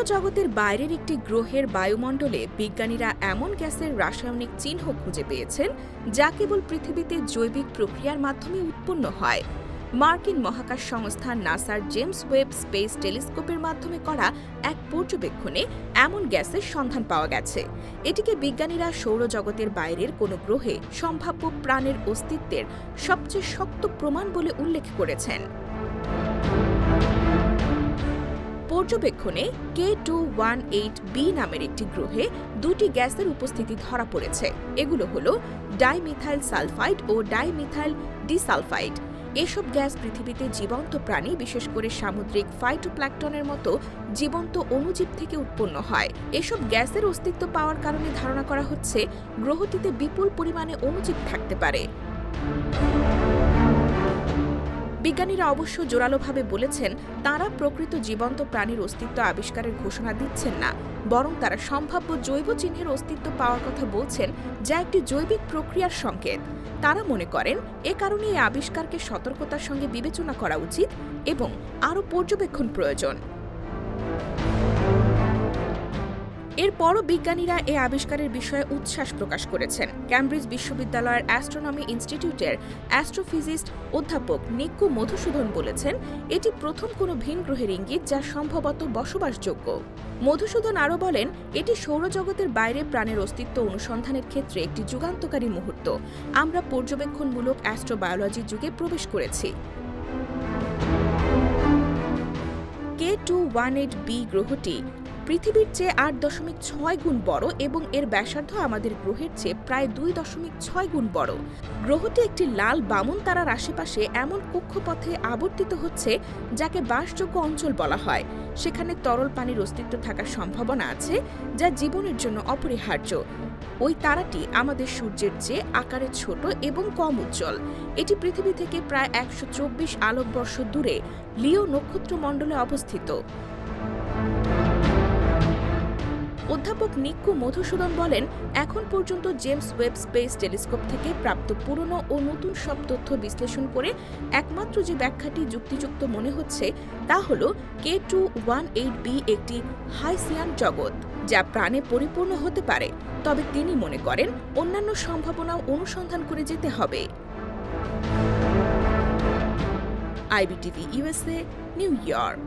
সৌরজগতের বাইরের একটি গ্রহের বায়ুমণ্ডলে বিজ্ঞানীরা এমন গ্যাসের রাসায়নিক চিহ্ন খুঁজে পেয়েছেন যা কেবল পৃথিবীতে জৈবিক প্রক্রিয়ার মাধ্যমে উৎপন্ন হয়। মার্কিন মহাকাশ সংস্থা নাসার জেমস ওয়েব স্পেস টেলিস্কোপের মাধ্যমে করা এক পর্যবেক্ষণে এমন গ্যাসের সন্ধান পাওয়া গেছে। এটিকে বিজ্ঞানীরা সৌরজগতের বাইরের কোনো গ্রহে সম্ভাব্য প্রাণের অস্তিত্বের সবচেয়ে শক্ত প্রমাণ বলে উল্লেখ করেছেন। পর্যবেক্ষণে K218b নামের একটি গ্রহে দুটি গ্যাসের উপস্থিতি ধরা পড়েছে। এগুলো হল ডাইমিথাইল সালফাইড ও ডাইমিথাইল ডিসালফাইড। এসব গ্যাস পৃথিবীতে জীবন্ত প্রাণী, বিশেষ করে সামুদ্রিক ফাইটোপ্ল্যাঙ্কটনের মতো জীবন্ত অণুজীব থেকে উৎপন্ন হয়। এসব গ্যাসের অস্তিত্ব পাওয়ার কারণে ধারণা করা হচ্ছে গ্রহটিতে বিপুল পরিমাণে অণুজীব থাকতে পারে। বিজ্ঞানীরা অবশ্য জোরালোভাবে বলেছেন, তাঁরা প্রকৃত জীবন্ত প্রাণীর অস্তিত্ব আবিষ্কারের ঘোষণা দিচ্ছেন না, বরং তারা সম্ভাব্য জৈব চিহ্নের অস্তিত্ব পাওয়ার কথা বলছেন, যা একটি জৈবিক প্রক্রিয়ার সংকেত। তারা মনে করেন এ কারণে এই আবিষ্কারকে সতর্কতার সঙ্গে বিবেচনা করা উচিত এবং আরও পর্যবেক্ষণ প্রয়োজন। এরপরও বিজ্ঞানীরা এই আবিষ্কারের বিষয়ে উচ্ছ্বাস প্রকাশ করেছেন। ক্যামব্রিজ বিশ্ববিদ্যালয়ের অ্যাস্ট্রোনমি ইনস্টিটিউটের অ্যাস্ট্রোফিজিস্ট অধ্যাপক নিক্কু মধুসূদন বলেছেন, এটি প্রথম কোনো ভিন গ্রহের ইঙ্গিত যা সম্ভবত বসবাসযোগ্য। মধুসূদন আরও বলেন, এটি সৌরজগতের বাইরে প্রাণের অস্তিত্ব অনুসন্ধানের ক্ষেত্রে একটি যুগান্তকারী মুহূর্ত। আমরা পর্যবেক্ষণমূলক অ্যাস্ট্রোবায়োলজি যুগে প্রবেশ করেছি। K218b গ্রহটি পৃথিবীর চেয়ে 8.6 গুণ বড় এবং এর ব্যাসার্ধ আমাদের গ্রহের চেয়ে প্রায় 2.6 গুণ বড়। গ্রহটি একটি লাল বামন তারার আশেপাশে এমন কক্ষপথে আবর্তিত হচ্ছে যাকে বাসযোগ্য অঞ্চল বলা হয়। সেখানে তরল পানির অস্তিত্ব থাকার সম্ভাবনা আছে, যা জীবনের জন্য অপরিহার্য। ওই তারাটি আমাদের সূর্যের চেয়ে আকারে ছোট এবং কম উজ্জ্বল। এটি পৃথিবী থেকে প্রায় 124 আলোকবর্ষ দূরে লিও নক্ষত্রমণ্ডলে অবস্থিত। অধ্যাপক নিক্কু মধুসূদন বলেন, এখন পর্যন্ত জেমস ওয়েব স্পেস টেলিস্কোপ থেকে প্রাপ্ত পুরনো ও নতুন সব তথ্য বিশ্লেষণ করে একমাত্র যে ব্যাখ্যাটি যুক্তিযুক্ত মনে হচ্ছে তা হল K218b একটি হাইসিয়ান জগৎ, যা প্রাণে পরিপূর্ণ হতে পারে। তবে তিনি মনে করেন অন্যান্য সম্ভাবনাও অনুসন্ধান করে যেতে হবে। IBTV USA, new York.